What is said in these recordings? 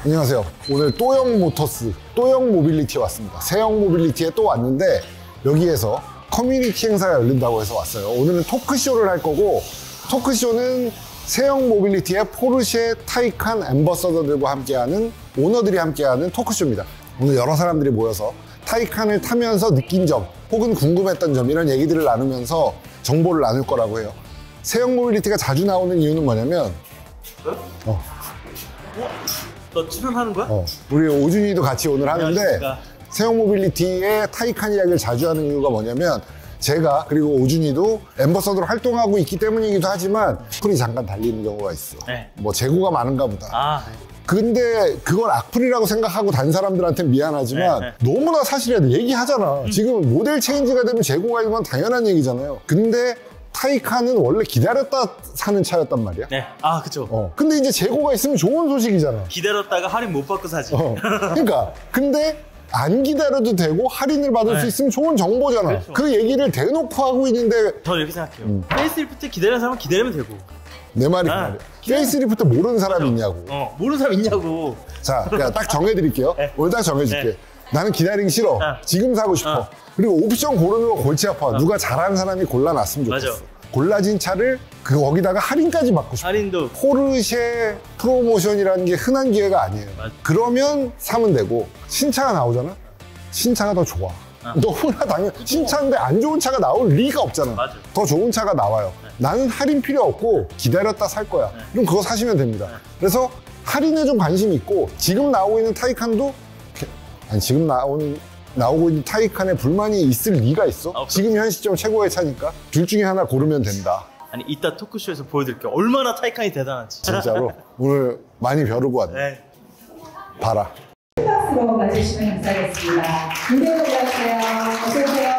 안녕하세요. 오늘 또영 모터스, 또영 모빌리티에 왔습니다. 세영 모빌리티에 또 왔는데 여기에서 커뮤니티 행사가 열린다고 해서 왔어요. 오늘은 토크쇼를 할 거고, 토크쇼는 세영 모빌리티의 포르쉐 타이칸 앰버서더들과 함께하는, 오너들이 함께하는 토크쇼입니다. 오늘 여러 사람들이 모여서 타이칸을 타면서 느낀 점 혹은 궁금했던 점, 이런 얘기들을 나누면서 정보를 나눌 거라고 해요. 세영 모빌리티가 자주 나오는 이유는 뭐냐면 너 출연하는 거야? 우리 오준이도 같이 오늘 하는데, 안녕하십니까. 세영 모빌리티의 타이칸 이야기를 자주 하는 이유가 뭐냐면, 제가 그리고 오준이도 앰버서더로 활동하고 있기 때문이기도 하지만 악플이 잠깐 달리는 경우가 있어. 네. 뭐 재고가 많은가 보다. 네. 근데 그걸 악플이라고 생각하고 다른 사람들한테 미안하지만 너무나 사실이야. 얘기하잖아. 지금 모델 체인지가 되면 재고가 있는 건 당연한 얘기잖아요. 근데 타이칸은 원래 기다렸다 사는 차였단 말이야. 네. 그쵸. 근데 이제 재고가 있으면 좋은 소식이잖아. 기다렸다가 할인 못 받고 사지. 그러니까 근데 안 기다려도 되고 할인을 받을 수 있으면 좋은 정보잖아. 그렇죠. 그 얘기를 대놓고 하고 있는데, 저는 이렇게 생각해요. 페이스리프트 기다리는 사람은 기다리면 되고. 내 말이 그 말이야. 페이스리프트 모르는 사람이 있냐고. 모르는 사람 있냐고. 자, 그냥 딱 정해드릴게요. 오늘 딱 정해줄게. 나는 기다리기 싫어. 지금 사고 싶어. 그리고 옵션 고르는 거 골치 아파. 누가 잘하는 사람이 골라놨으면 좋겠어. 맞아. 골라진 차를 거기다가 할인까지 받고 싶어. 할인도. 포르쉐 프로모션이라는 게 흔한 기회가 아니에요. 맞아. 그러면 사면 되고, 신차가 나오잖아? 신차가 더 좋아. 너무나 당연. 신차인데 안 좋은 차가 나올 리가 없잖아. 맞아. 더 좋은 차가 나와요. 나는 할인 필요 없고 기다렸다 살 거야. 그럼 그거 사시면 됩니다. 그래서 할인에 좀 관심이 있고, 지금 나오고 있는 타이칸도, 아니 지금 나오고 있는 타이칸에 불만이 있을 리가 있어? 지금 현 시점 최고의 차니까 둘 중에 하나 고르면 된다. 아니, 이따 토크쇼에서 보여드릴게요. 얼마나 타이칸이 대단한지. 진짜로 오늘 많이 벼르고 왔네. 네. 봐라. 박수로 맞으시면 감사하겠습니다. 무대로 올라오세요. 어서오세요.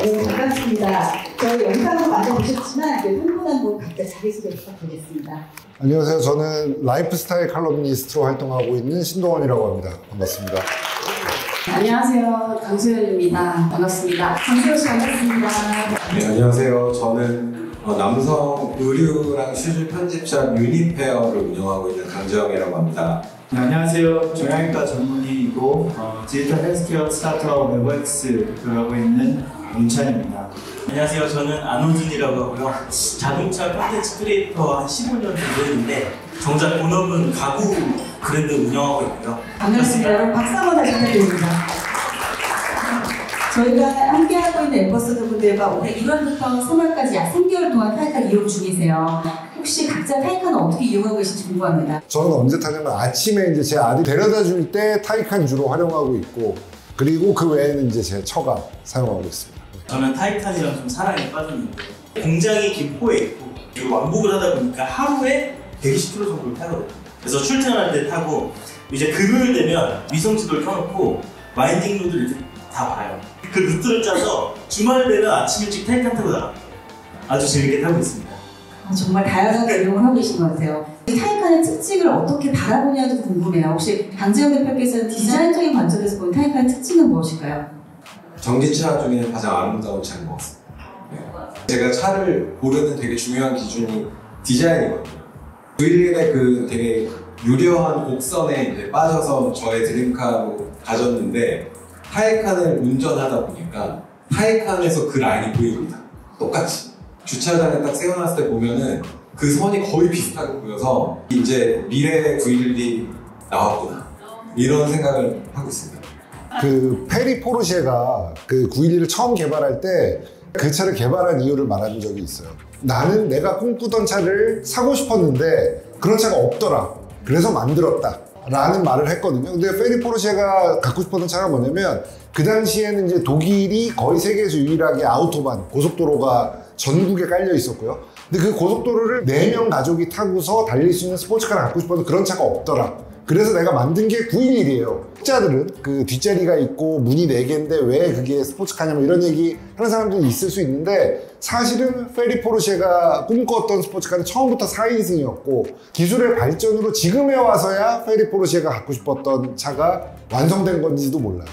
네, 반갑습니다. 저희 영상을 많이 보셨지만 흥분한 분 각자 자기소개 부탁드리겠습니다. 안녕하세요. 저는 라이프스타일 칼럼니스트로 활동하고 있는 신동원이라고 합니다. 반갑습니다. 안녕하세요. 강소연입니다. 반갑습니다. 강소연 씨 반갑습니다. 네, 안녕하세요. 저는 남성 의류랑 슈즈 편집샵 유니페어를 운영하고 있는 강재영이라고 합니다. 네, 안녕하세요. 정형외과 전문의이고 디지털 헬스케어 스타트업 웨버엑스 대표를 하고 있는 문찬입니다. 안녕하세요. 저는 안호준이라고 하고요. 자동차 콘텐츠 크리에이터 한 15년 정도 했는데, 정작 본업은 가구 브랜드 운영하고 있고요. 반갑습니다. 여러분 박수 한번 다시 부탁드립니다. 저희가 함께하고 있는 앰버서더 분들과 올해 1월부터 3월까지 약 3개월 동안 타이칸 이용 중이세요. 혹시 각자 타이칸을 어떻게 이용하고 계신지 궁금합니다. 저는 언제 타냐면 아침에 이제 제 아들 데려다 줄 때 타이칸 주로 활용하고 있고, 그리고 그 외에는 이제 제 처가 사용하고 있습니다. 저는 타이칸이랑 좀 사랑에 빠졌는데, 공장이 김포에 있고 그리고 왕복을 하다 보니까 하루에 120km 정도를 타거든요. 그래서 출퇴근할 때 타고, 이제 금요일 되면 위성지도를 켜놓고 와인딩 로드를 이렇게 다 봐요. 그 루트를 짜서 주말 되면 아침 일찍 타이칸 타고 나갑니다. 아주 재밌게 타고 있습니다. 정말 다양하게 이용을 하고 계신 것 같아요. 타이칸의 특징을 어떻게 바라보냐도 궁금해요. 혹시 강재영 대표께서는 디자인적인 관점에서 보는 타이칸의 특징은 무엇일까요? 전기차 중에 가장 아름다운 차인 것 같습니다. 네. 제가 차를 고르는 되게 중요한 기준이 디자인이거든요. 911의 그 되게 유려한 곡선에 이제 빠져서 저의 드림카로 가졌는데, 타이칸을 운전하다 보니까 타이칸에서 그 라인이 보입니다. 똑같이. 주차장에 딱 세워놨을 때 보면은 그 선이 거의 비슷하게 보여서 이제 미래의 911이 나왔구나, 이런 생각을 하고 있습니다. 그 페리 포르쉐가 그 911을 처음 개발할 때 그 차를 개발한 이유를 말한 적이 있어요. 나는 내가 꿈꾸던 차를 사고 싶었는데 그런 차가 없더라. 그래서 만들었다. 라는 말을 했거든요. 근데 페리 포르쉐가 갖고 싶었던 차가 뭐냐면, 그 당시에는 이제 독일이 거의 세계에서 유일하게 아우토반, 고속도로가 전국에 깔려 있었고요. 근데 그 고속도로를 4명 가족이 타고서 달릴 수 있는 스포츠카를 갖고 싶었는데 그런 차가 없더라. 그래서 내가 만든 게 911이에요. 학자들은 그 뒷자리가 있고 문이 4개인데 왜 그게 스포츠카냐면 이런 얘기 하는 사람들이 있을 수 있는데, 사실은 페리 포르쉐가 꿈꿨던 스포츠카는 처음부터 4인승이었고 기술의 발전으로 지금에 와서야 페리 포르쉐가 갖고 싶었던 차가 완성된 건지도 몰라요.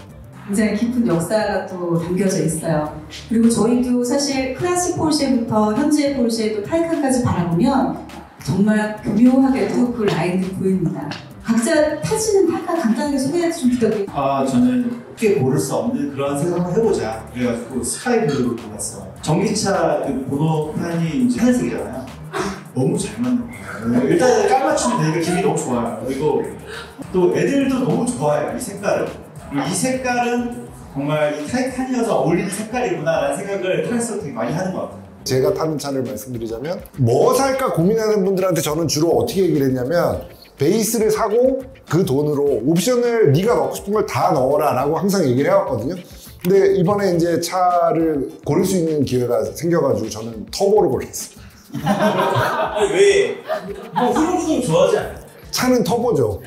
굉장히 깊은 역사가 또 담겨져 있어요. 그리고 저희도 사실 클래식 포르쉐부터 현재 포르쉐 또 타이칸까지 바라보면 정말 교묘하게도 그 라인이 보입니다. 각자 타시는 타카 간단하게 소개 좀 부탁드립니다. 저는 쉽게 고를 수 없는 그런 생각을 해보자. 그래가지고 스카이블루를 골랐어. 전기차 그 번호판이 이제 하늘색이잖아요. 너무 잘 맞는 거예요. 일단 깔맞춤이 되니까 기분이 너무 좋아요. 그리고 또 애들도 너무 좋아해요. 이 색깔을. 이 색깔은 정말 이 타이칸이어서 어울리는 색깔이구나라는 생각을 탈수록 되게 많이 하는 것 같아요. 제가 타는 차를 말씀드리자면 뭐 살까 고민하는 분들한테 저는 주로 어떻게 얘기를 했냐면 베이스를 사고 그 돈으로 옵션을 네가 넣고 싶은 걸 다 넣어라 라고 항상 얘기를 해왔거든요. 근데 이번에 이제 차를 고를 수 있는 기회가 생겨가지고 저는 터보를 골랐어요. 아니 왜? 뭐 후루룩 좋아하지 않아요? 차는 터보죠.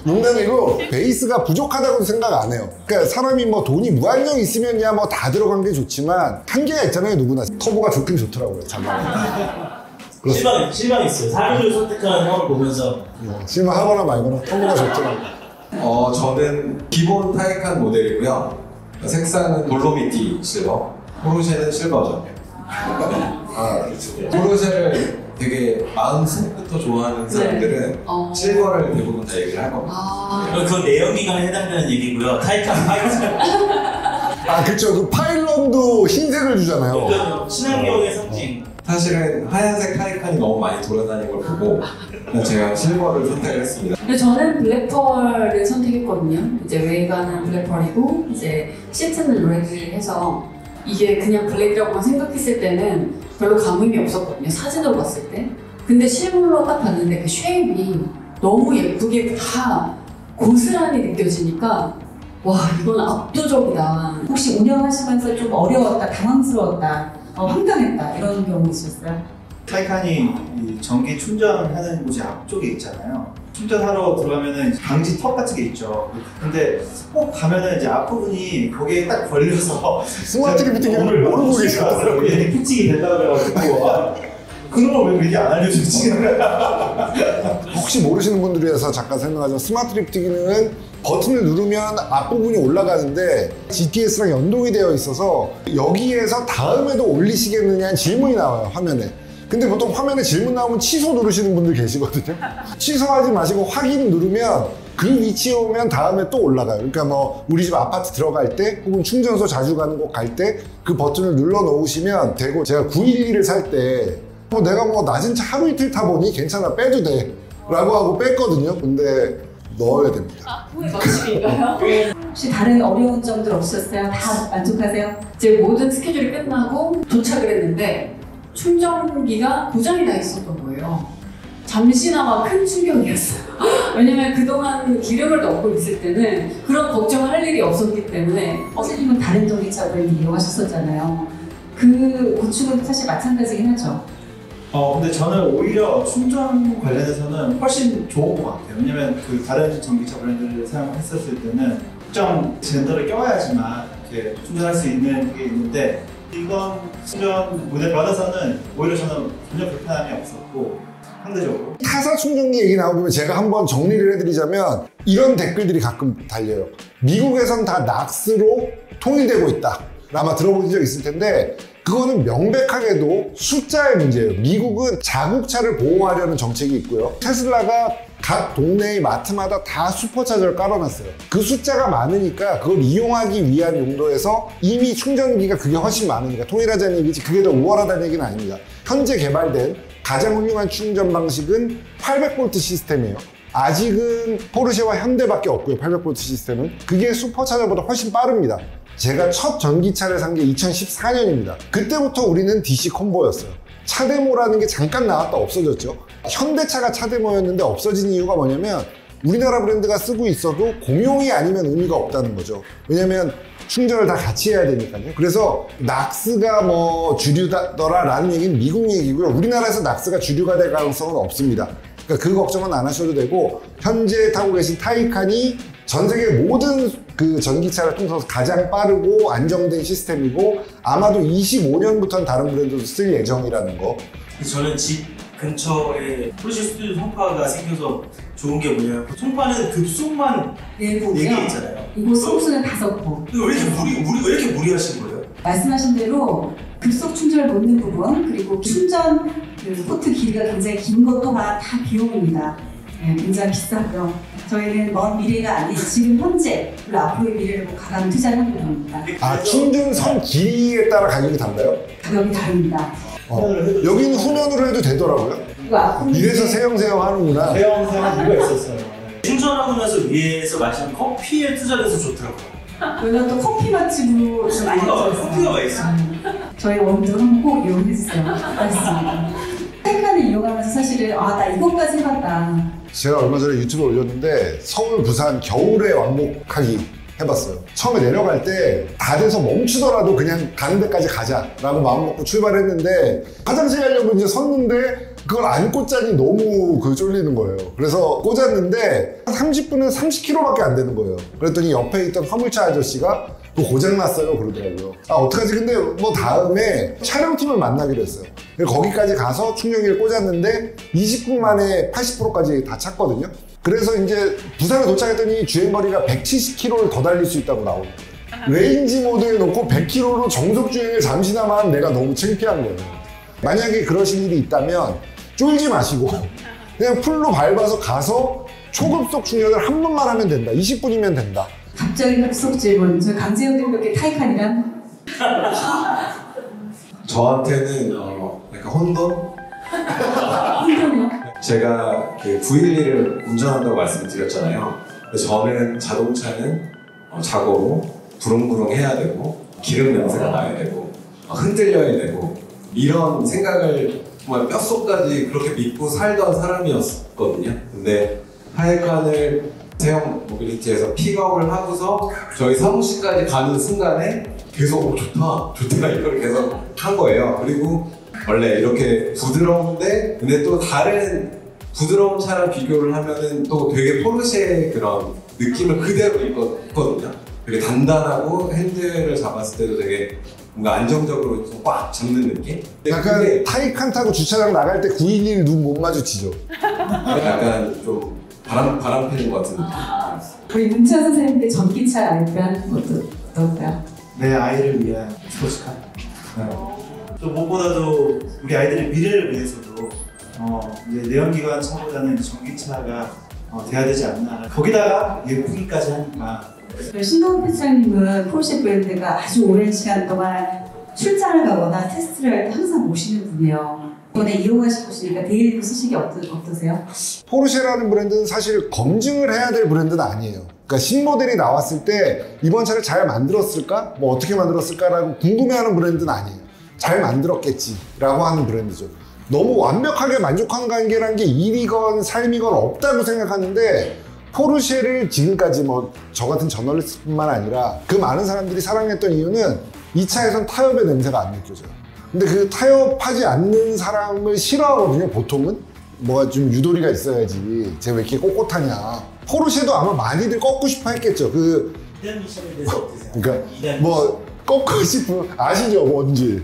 농담이고 베이스가 부족하다고 생각 안 해요. 그러니까 사람이 뭐 돈이 무한정 있으면야 뭐 다 들어간 게 좋지만 한계가 있잖아요. 누구나 터보가 좋긴 좋더라고요. 실망 있어요. 사륜을 선택하는 형을 보면서 실망하거나 말거나 터보가 좋더라고요. 저는 기본 타이칸 모델이고요. 색상은 돌로미티 실버, 포르쉐는 실버죠. 포르쉐를 되게 마음속부터 좋아하는 사람들은 실버를 대부분 다 얘기를 할 겁니다. 그건 내연기관에 해당되는 얘기고요. 타이칸 그쵸. 그 파일런도 흰색을 주잖아요. 그러니까 친환경의 상징. 사실은 하얀색 타이칸이 너무 많이 돌아다니는 걸 보고 제가 실버를 선택을 했습니다. 근데 저는 블랙펄을 선택했거든요. 이제 외관은 블랙펄이고 이제 시트는 레드해서 이게 그냥 블랙이라고만 생각했을 때는 별로 감흥이 없었거든요. 사진으로 봤을 때. 근데 실물로 딱 봤는데 그 쉐입이 너무 예쁘게 다 고스란히 느껴지니까 와, 이건 압도적이다. 혹시 운영하시면서 좀 어려웠다, 당황스러웠다, 황당했다 이런 경우 있었어요? 타이칸이 이 전기 충전하는 곳이 앞쪽에 있잖아요. 충전하러 들어가면은 방지 턱 같은 게 있죠. 근데 꼭 가면은 이제 앞부분이 거기에 딱 걸려서 스마트 리프팅을 모르고 계시더라고요. 얘네 피칭이 된다고 그래가지고 그런 걸 왜 미리 안 알려주지? 혹시 모르시는 분들을 위해서 잠깐 설명하자면 스마트 리프팅은 버튼을 누르면 앞부분이 올라가는데 GPS랑 연동이 되어 있어서 여기에서 다음에도 올리시겠느냐는 질문이 나와요, 화면에. 근데 보통 화면에 질문 나오면 취소 누르시는 분들 계시거든요. 취소하지 마시고 확인 누르면 그 위치에 오면 다음에 또 올라가요. 그러니까 뭐 우리 집 아파트 들어갈 때 혹은 충전소 자주 가는 곳 갈 때 그 버튼을 눌러 놓으시면 되고, 제가 911을 살 때 내가 뭐 낮은 차 하루 이틀 타보니 괜찮아 빼도 돼 라고 하고 뺐거든요. 근데 넣어야 됩니다. 후회 방식인가요? 혹시 다른 어려운 점들 없으셨어요? 다 만족하세요? 제 모든 스케줄이 끝나고 도착을 했는데 충전기가 고장이 나 있었던 거예요. 잠시나마 큰 충격이었어요. 왜냐면 그동안 기름을 넣고 있을 때는 그런 걱정을 할 일이 없었기 때문에. 선생님은 다른 전기차를 이용하셨었잖아요. 그 고충은 사실 마찬가지긴 하죠. 근데 저는 오히려 충전 관련해서는 훨씬 좋은 것 같아요. 왜냐면 그 다른 전기차 브랜드를 사용했었을 때는 특정 젠더를 껴야지만 이렇게 충전할 수 있는 게 있는데, 이건 충전 모델 받아서는 오히려 저는 전혀 불편함이 없었고 상대적으로. 타사 충전기 얘기 나오면 제가 한번 정리를 해드리자면 이런 댓글들이 가끔 달려요. 미국에선 다 낙스로 통일되고 있다. 아마 들어보신 적 있을 텐데 그거는 명백하게도 숫자의 문제예요. 미국은 자국차를 보호하려는 정책이 있고요. 테슬라가 각 동네의 마트마다 다 슈퍼차저를 깔아놨어요. 그 숫자가 많으니까 그걸 이용하기 위한 용도에서 이미 충전기가 그게 훨씬 많으니까 통일하자는 얘기지 그게 더 우월하다는 얘기는 아닙니다. 현재 개발된 가장 훌륭한 충전 방식은 800V 시스템이에요. 아직은 포르쉐와 현대밖에 없고요. 800V 시스템은. 그게 슈퍼차저보다 훨씬 빠릅니다. 제가 첫 전기차를 산 게 2014년입니다. 그때부터 우리는 DC 콤보였어요. 차데모라는 게 잠깐 나왔다 없어졌죠. 현대차가 차데모였는데 없어진 이유가 뭐냐면 우리나라 브랜드가 쓰고 있어도 공용이 아니면 의미가 없다는 거죠. 왜냐면 충전을 다 같이 해야 되니까요. 그래서 낙스가 뭐 주류더라라는 얘기는 미국 얘기고요. 우리나라에서 낙스가 주류가 될 가능성은 없습니다. 그러니까 그 걱정은 안 하셔도 되고, 현재 타고 계신 타이칸이 전 세계 모든 그 전기차를 통해서 가장 빠르고 안정된 시스템이고 아마도 25년부터는 다른 브랜드도 쓸 예정이라는 거. 저는 집 근처에 포르쉐 스튜디오 송파가 생겨서 좋은 게 뭐냐면 송파는 급속만 4개 있잖아요. 이곳 송수는 5곳. 왜 이렇게 무리하신 거예요? 말씀하신 대로 급속 충전을 놓는 부분, 그리고 충전 그 포트 길이가 굉장히 긴 것 또한 다 비용입니다. 네, 굉장히 비싸고요. 저희는 먼 미래가 아닌 지금 현재 그리고 앞으로의 미래를 가감 투자하는 부분입니다. 아, 충전선 길이에 따라 가격이 달라요? 가격이 다릅니다. 여기는 후면으로 해도 되더라고요. 그리고 앞으로 이래서 세영세영 하는구나. 세영세영 이유가 있었어요. 충전하고 나서 위에서 마시는 커피에 투자돼서 좋더라고요. 저희가 또 커피 맛집으로 좀 알려져 있어요. 커피가 맛있어요. 저희 원두 한번 꼭 이용해주세요. 맞습니다. 타이칸을 이용하면서 사실은 나 이것까지 해봤다. 제가 얼마 전에 유튜브에 올렸는데 서울, 부산 겨울에 왕복하기 해봤어요. 처음에 내려갈 때 다 돼서 멈추더라도 그냥 가는 데까지 가자라고 마음먹고 출발했는데 화장실 가려고 이제 섰는데 그걸 안 꽂자니 너무 쫄리는 거예요. 그래서 꽂았는데 30분은 30km밖에 안 되는 거예요. 그랬더니 옆에 있던 화물차 아저씨가 또 고장났어요 그러더라고요. 어떡하지? 근데 뭐 다음에 촬영팀을 만나기로 했어요. 거기까지 가서 충전기를 꽂았는데 20분 만에 80%까지 다 찼거든요. 그래서 이제 부산에 도착했더니 주행거리가 170km를 더 달릴 수 있다고 나오고 레인지 모드에 놓고 100km로 정속 주행을 잠시나마 하면 내가 너무 창피한 거예요. 만약에 그러신 일이 있다면 쫄지 마시고 그냥 풀로 밟아서 가서 초급속 충전을 한 번만 하면 된다. 20분이면 된다. 갑자기 급속 질문. 저 강재훈 대표께 타이칸이란? 저한테는 약간 혼돈? 혼돈이요? 제가 그 911을 운전한다고 말씀을 드렸잖아요. 그래서 저는 자동차는 자고로 부릉부릉 해야 되고 기름 냄새가 나야 되고 흔들려야 되고 이런 생각을 정말 뼛속까지 그렇게 믿고 살던 사람이었거든요. 근데 타이칸을 세영 모빌리티에서 픽업을 하고서 저희 사무실까지 가는 순간에 계속 좋다 이걸 계속 한 거예요. 그리고 원래 이렇게 부드러운데 근데 또 다른 부드러운 차랑 비교를 하면은 또 되게 포르쉐의 그런 느낌을 그대로 있거든요. 되게 단단하고 핸들을 잡았을 때도 되게 뭔가 안정적으로 좀 꽉 잡는 느낌? 약간 그게 타이칸 타고 주차장 나갈 때 911 눈 못 마주치죠. 약간 좀 바람 피는 것 같은 느낌. 우리 문찬 선생님께 전기차 알바하는 것도 어떨까요? 내 아이를 위한 스포츠카. 또 무엇보다도 우리 아이들의 미래를 위해서도 이제 내연기관 차보다는 전기차가 돼야 되지 않나. 거기다가 예쁘기까지 하니까. 신동훈 회장님은 포르쉐 브랜드가 아주 오랜 시간 동안 출장을 가거나 테스트를 할 때 항상 모시는 분이에요. 이번에 이용하시고 보시니까 데일리로 쓰시기 어떠세요? 포르쉐라는 브랜드는 사실 검증을 해야 될 브랜드는 아니에요. 그러니까 신모델이 나왔을 때 이번 차를 잘 만들었을까? 뭐 어떻게 만들었을까라고 궁금해하는 브랜드는 아니에요. 잘 만들었겠지라고 하는 브랜드죠. 너무 완벽하게 만족한 관계란 게 일이건 삶이건 없다고 생각하는데 포르쉐를 지금까지 뭐 저 같은 저널리스트뿐만 아니라 그 많은 사람들이 사랑했던 이유는 이 차에선 타협의 냄새가 안 느껴져요. 근데 그 타협하지 않는 사람을 싫어하거든요, 보통은. 뭐가 좀 유도리가 있어야지. 쟤 왜 이렇게 꼿꼿하냐. 포르쉐도 아마 많이들 꺾고 싶어 했겠죠. 이단 미션에 대해서 어떠세요? 그러니까 뭐 꺾고 싶은, 아시죠, 뭔지.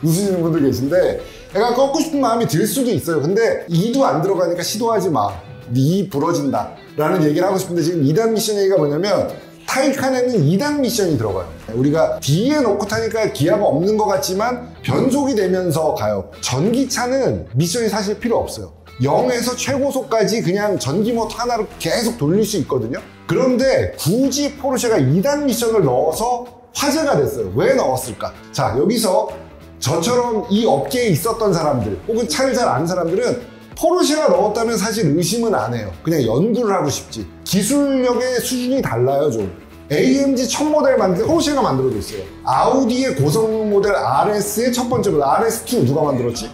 웃으시는 분들 계신데 약간 꺾고 싶은 마음이 들 수도 있어요. 근데 이도 안 들어가니까 시도하지 마. 이 부러진다 라는 얘기를 하고 싶은데 지금 2단 미션 얘기가 뭐냐면 타이칸에는 2단 미션이 들어가요. 우리가 뒤에 놓고 타니까 기아가 없는 것 같지만 변속이 되면서 가요. 전기차는 미션이 사실 필요 없어요. 0에서 최고속까지 그냥 전기 모터 하나로 계속 돌릴 수 있거든요. 그런데 굳이 포르쉐가 2단 미션을 넣어서 화제가 됐어요. 왜 넣었을까? 자, 여기서 저처럼 이 업계에 있었던 사람들 혹은 차를 잘 아는 사람들은 포르쉐가 넣었다면 사실 의심은 안 해요. 그냥 연구를 하고 싶지. 기술력의 수준이 달라요, 좀. AMG 첫 모델 만들 때 포르쉐가 만들어줬어요. 아우디의 고성능 모델 RS의 첫 번째 모델 RS2 누가 만들었지?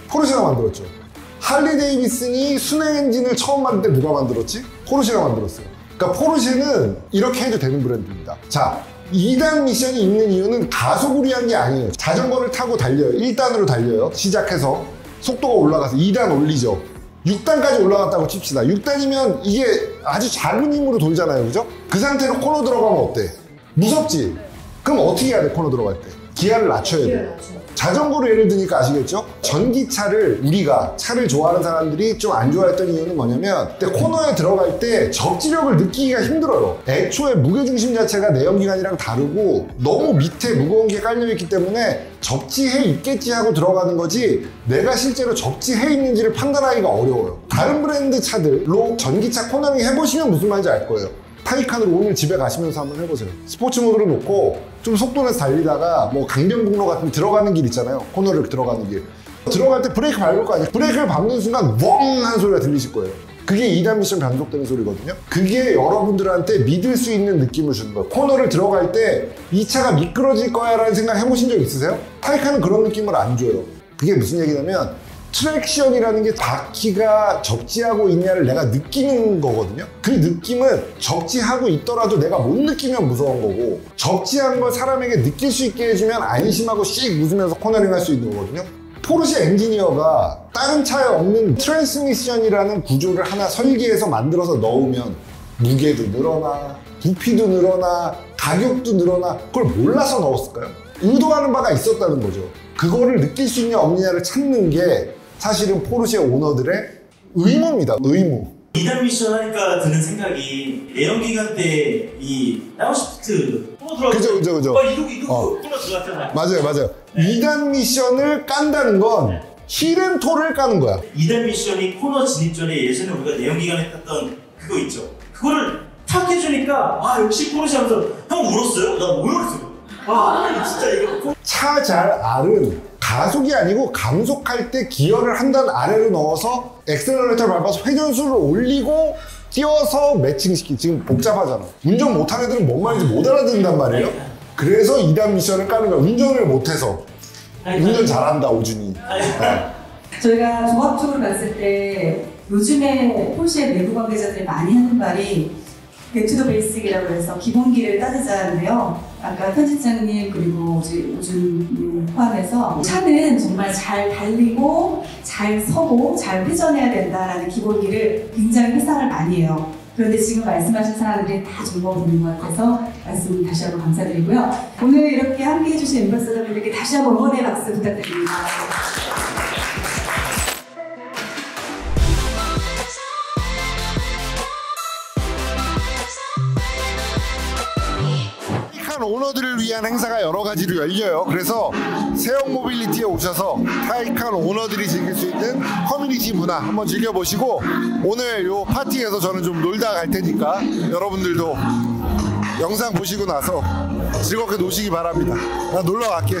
포르쉐가 만들었죠. 할리 데이비슨이 순행 엔진을 처음 만들 때 누가 만들었지? 포르쉐가 만들었어요. 그러니까 포르쉐는 이렇게 해도 되는 브랜드입니다. 자, 2단 미션이 있는 이유는 가속을 위한 게 아니에요. 자전거를 타고 달려요. 1단으로 달려요. 시작해서 속도가 올라가서 2단 올리죠. 6단까지 올라갔다고 칩시다. 6단이면 이게 아주 작은 힘으로 돌잖아요, 그죠? 그 상태로 코너 들어가면 어때? 무섭지? 그럼 어떻게 해야 돼, 코너 들어갈 때? 기아를 낮춰야 돼. 자전거로 예를 드니까 아시겠죠? 전기차를 우리가 차를 좋아하는 사람들이 좀 안 좋아했던 이유는 뭐냐면 코너에 들어갈 때 접지력을 느끼기가 힘들어요. 애초에 무게중심 자체가 내연기관이랑 다르고 너무 밑에 무거운 게 깔려있기 때문에 접지해 있겠지 하고 들어가는 거지 내가 실제로 접지해 있는지를 판단하기가 어려워요. 다른 브랜드 차들로 전기차 코너링 해보시면 무슨 말인지 알 거예요. 타이칸으로 오늘 집에 가시면서 한번 해보세요. 스포츠 모드로 놓고 좀 속도 내서 달리다가 뭐 강변북로 같은 들어가는 길 있잖아요. 코너를 들어가는 길. 들어갈 때 브레이크 밟을 거 아니에요. 브레이크를 밟는 순간 웡 하는 소리가 들리실 거예요. 그게 2단 미션 변속되는 소리거든요. 그게 여러분들한테 믿을 수 있는 느낌을 주는 거예요. 코너를 들어갈 때 이 차가 미끄러질 거야 라는 생각 해보신 적 있으세요? 타이칸은 그런 느낌을 안 줘요. 그게 무슨 얘기냐면 트랙션이라는 게 바퀴가 접지하고 있냐를 내가 느끼는 거거든요. 그 느낌은 접지하고 있더라도 내가 못 느끼면 무서운 거고, 접지한 걸 사람에게 느낄 수 있게 해주면 안심하고 씩 웃으면서 코너링 할 수 있는 거거든요. 포르쉐 엔지니어가 다른 차에 없는 트랜스미션이라는 구조를 하나 설계해서 만들어서 넣으면 무게도 늘어나, 부피도 늘어나, 가격도 늘어나, 그걸 몰라서 넣었을까요? 의도하는 바가 있었다는 거죠. 그거를 느낄 수 있냐 없느냐를 찾는 게 사실은 포르쉐 오너들의 의무입니다. 의무. 2단 미션 하니까 드는 생각이 내연기관 때 이 다운시프트 코너 들어가서 그죠. 이동 코너 들어갔잖아요. 맞아요. 2단 미션을 깐다는 건 힐앤토를 까는 거야. 2단 미션이 코너 진입 전에 예전에 우리가 내연기관에 탔던 그거 있죠. 그거를 탁 해주니까 아 역시 포르쉐 하면서 형 울었어요? 나 뭐 울었어요? 아 진짜 이거 차 잘 알은 가속이 아니고 감속할 때 기어를 한 단 아래로 넣어서 엑셀러레이터를 밟아서 회전수를 올리고 띄워서 매칭시키. 지금 복잡하잖아. 운전 못하는 애들은 뭔 말인지 못 알아듣는단 말이에요. 그래서 2단 미션을 까는 거야. 운전을 못해서. 운전 잘한다 오준이. 저희가 종합적으로 봤을 때 요즘에 포르쉐 내부 관계자들이 많이 하는 말이 백투더 베이식이라고 해서 기본기를 따지자는데요. 아까 편집장님 그리고 오준님 포함해서 차는 정말 잘 달리고 잘 서고 잘 회전해야 된다라는 기본기를 굉장히 회상을 많이 해요. 그런데 지금 말씀하신 사람들이 다 적용이 되는 것 같아서 말씀 다시 한번 감사드리고요. 오늘 이렇게 함께 해주신 엠버서더분들께 다시 한번 응원의 박수 부탁드립니다. 타이칸 오너들을 위한 행사가 여러 가지로 열려요. 그래서 세영 모빌리티에 오셔서 타이칸 오너들이 즐길 수 있는 커뮤니티 문화 한번 즐겨보시고, 오늘 요 파티에서 저는 좀 놀다 갈 테니까 여러분들도 영상 보시고 나서 즐겁게 노시기 바랍니다. 나 놀러 갈게.